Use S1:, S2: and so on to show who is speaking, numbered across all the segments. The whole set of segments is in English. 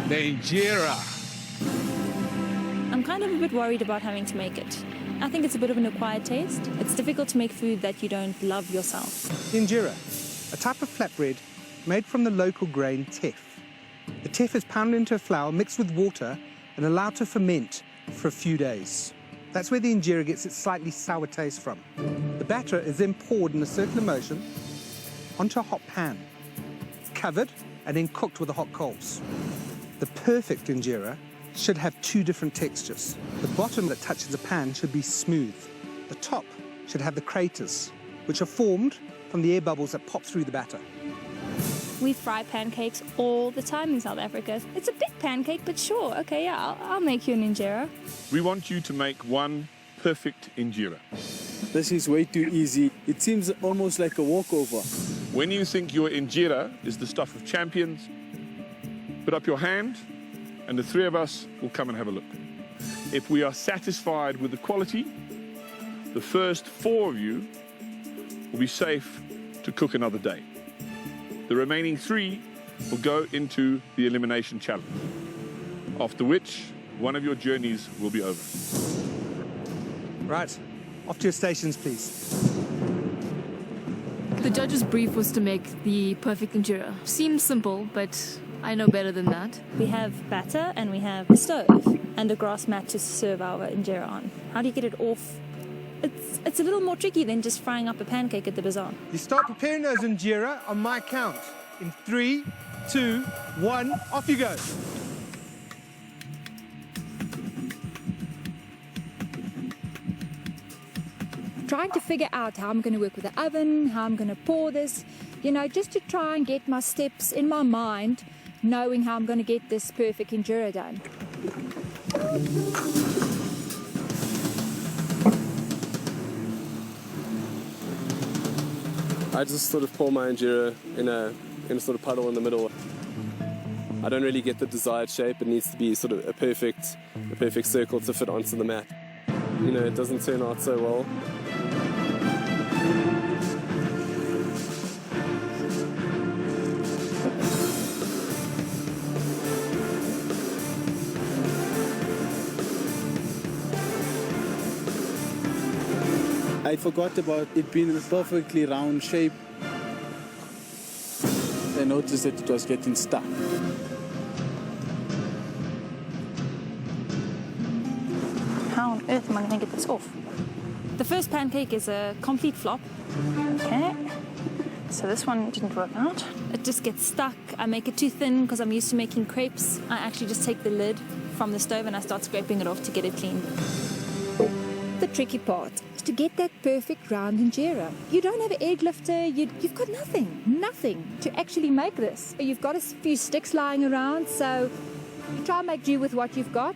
S1: The Injera.
S2: I'm kind of a bit worried about having to make it. I think it's a bit of an acquired taste. It's difficult to make food that you don't love yourself.
S3: The Injera, a type of flatbread made from the local grain teff. The teff is pounded into a flour, mixed with water, and allowed to ferment for a few days. That's where the Injera gets its slightly sour taste from. The batter is then poured in a circular motion onto a hot pan. It's covered and then cooked with the hot coals. The perfect Injera should have two different textures. The bottom that touches the pan should be smooth. The top should have the craters, which are formed from the air bubbles that pop through the batter.
S2: We fry pancakes all the time in South Africa. It's a big pancake, but sure, okay, yeah, I'll make you an Injera.
S4: We want you to make one perfect Injera.
S5: This is way too easy. It seems almost like a walkover.
S4: When you think your Injera is the stuff of champions, put up your hand and the three of us will come and have a look. If we are satisfied with the quality, the first four of you will be safe to cook another day. The remaining three will go into the elimination challenge, after which one of your journeys will be over.
S3: Right, off to your stations, please.
S6: The judge's brief was to make the perfect Injera. Seems simple, but I know better than that.
S2: We have batter and we have a stove and a grass mat to serve our Injera on. How do you get it off? It's a little more tricky than just frying up a pancake at the bazaar.
S3: You start preparing those Injera on my count. In 3, 2, 1, off you go.
S7: Trying to figure out how I'm going to work with the oven, how I'm going to pour this, you know, just to try and get my steps in my mind, knowing how I'm going to get this perfect Injera done.
S5: I just sort of pour my Injera in a sort of puddle in the middle. I don't really get the desired shape. It needs to be sort of a perfect circle to fit onto the mat. You know, it doesn't turn out so well.
S8: I forgot about it being a perfectly round shape. I noticed that it was getting stuck.
S2: How on earth am I going to get this off? The first pancake is a complete flop. Okay, so this one didn't work out. It just gets stuck. I make it too thin because I'm used to making crepes. I actually just take the lid from the stove and I start scraping it off to get it clean.
S7: The tricky part is to get that perfect round Injera. You don't have an egg lifter, you've got nothing to actually make this. You've got a few sticks lying around, so you try and make do with what you've got.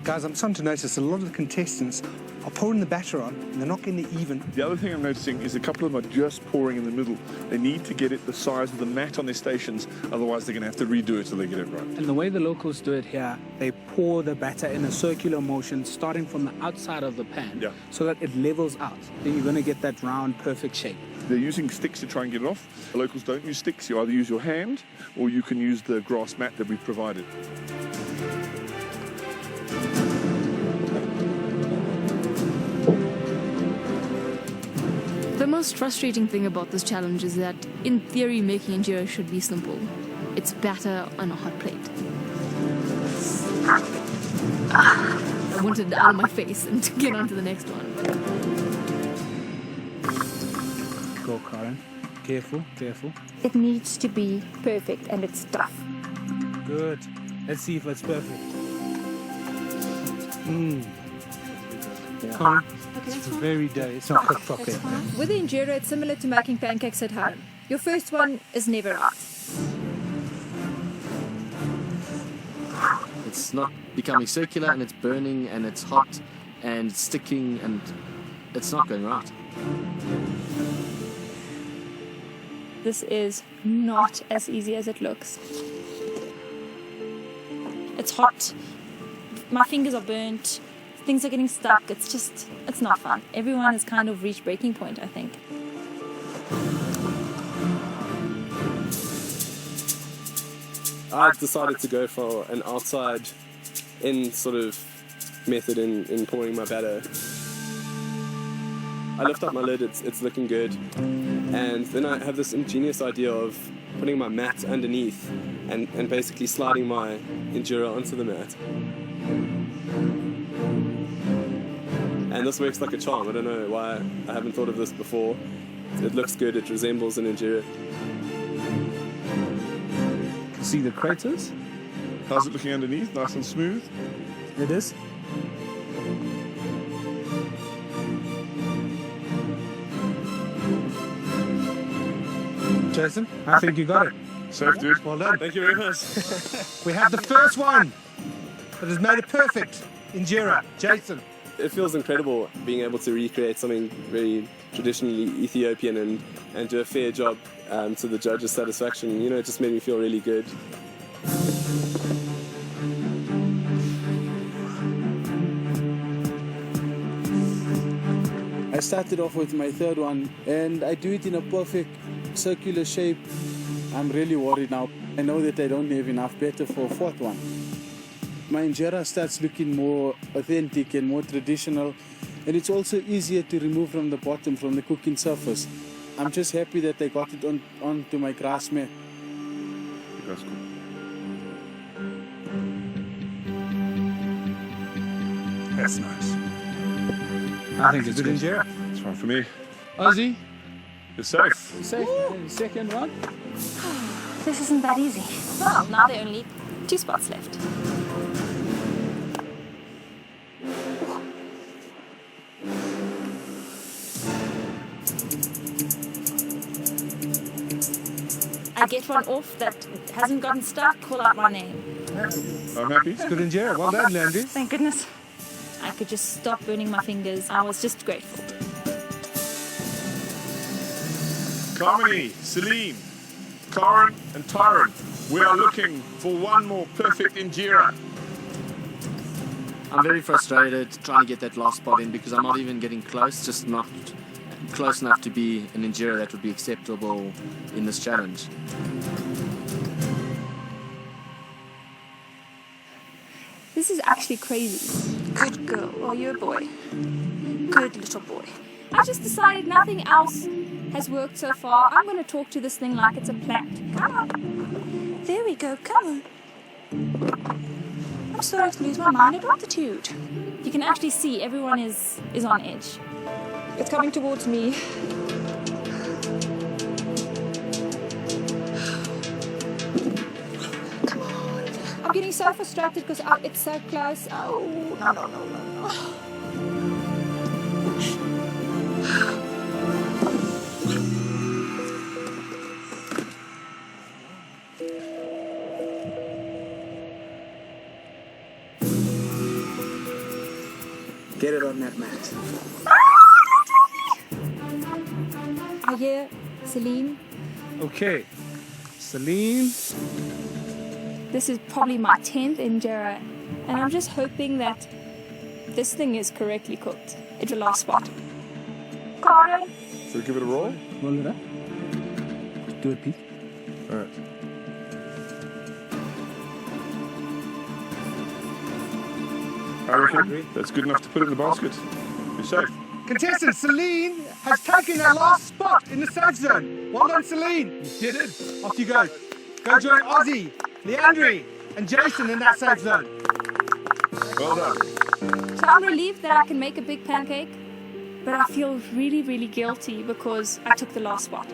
S3: Guys, I'm starting to notice a lot of the contestants are pouring the batter on and they're not getting it even.
S4: The other thing I'm noticing is a couple of them are just pouring in the middle. They need to get it the size of the mat on their stations, otherwise they're going to have to redo it till they get it right.
S1: And the way the locals do it here, they pour the batter in a circular motion starting from the outside of the pan so that it levels out. Then you're going to get that round, perfect shape.
S4: They're using sticks to try and get it off. The locals don't use sticks. You either use your hand or you can use the grass mat that we've provided.
S6: The most frustrating thing about this challenge is that, in theory, making Injera should be simple. It's batter on a hot plate. I wanted it out of my face and to get on to the next one.
S1: Go, Karen. Careful, careful.
S7: It needs to be perfect and it's tough.
S1: Good. Let's see if it's perfect. Karen, it's very doughy. It's not cooked properly.
S7: With the Injera, it's similar to making pancakes at home. Your first one is never right.
S9: It's not becoming circular and it's burning and it's hot and it's sticking and it's not going right.
S2: This is not as easy as it looks. It's hot. My fingers are burnt. Things are getting stuck. It's not fun. Everyone has kind of reached breaking point, I think.
S5: I decided to go for an outside in sort of method in pouring my batter. I lift up my lid, it's looking good, and then I have this ingenious idea of putting my mat underneath and basically sliding my Injera onto the mat. And this works like a charm. I don't know why I haven't thought of this before. It looks good, it resembles an Injera.
S1: You can see the craters.
S4: How's it looking underneath? Nice and smooth?
S1: It is.
S3: Jason, I think you got it.
S4: Safe, dude.
S3: Well done.
S5: Thank you very much.
S3: We have the first one that has made it perfect. Injera, Jason.
S5: It feels incredible being able to recreate something very traditionally Ethiopian and do a fair job to the judges' satisfaction. You know, it just made me feel really good.
S8: I started off with my third one and I do it in a perfect circular shape. I'm really worried now. I know that I don't have enough batter for a fourth one. My Injera starts looking more authentic and more traditional, and it's also easier to remove from the bottom, from the cooking surface. I'm just happy that I got it onto my grass mat.
S4: That's cool.
S3: That's nice. I think it's good Injera.
S4: It's fine for me.
S1: Ozzy,
S4: You're safe.
S1: safe. Second one.
S2: This isn't that easy. Well, now there are only 2 spots left. I get one off that hasn't gotten stuck, call out my name.
S4: I'm happy.
S3: Good Injera. Well done, Landry.
S2: Thank goodness. I could just stop burning my fingers. I was just grateful.
S4: Carmony, Celine, Karen and Tyron, we are looking for one more perfect Injera.
S9: I'm very frustrated trying to get that last spot in because I'm not even getting close, just not close enough to be an Injera that would be acceptable in this challenge.
S2: This is actually crazy. Good girl. Oh, you're a boy. Good little boy. I just decided nothing else has worked so far. I'm going to talk to this thing like it's a plant. Come on. There we go. Come on. I'm sorry to lose my mind at altitude. You can actually see everyone is on edge. It's coming towards me. Come on. I'm getting so frustrated because it's so close. Oh, no.
S1: Get it on that mat.
S2: I hear Celine.
S3: Okay. Celine.
S2: This is probably my 10th Injera, and I'm just hoping that this thing is correctly cooked. It's the last spot. Karen.
S4: So give it a roll?
S1: Roll it up. Do it, Pete.
S4: All right. I reckon that's good enough to put it in the basket. You're safe.
S3: Contestant Celine has taken her last spot in the safe zone. Well done, Celine. You did it. Off you go. Go join Ozzy, Leandri, and Jason in that safe zone.
S4: Well done.
S2: So I'm relieved that I can make a big pancake, but I feel really, really guilty because I took the last spot.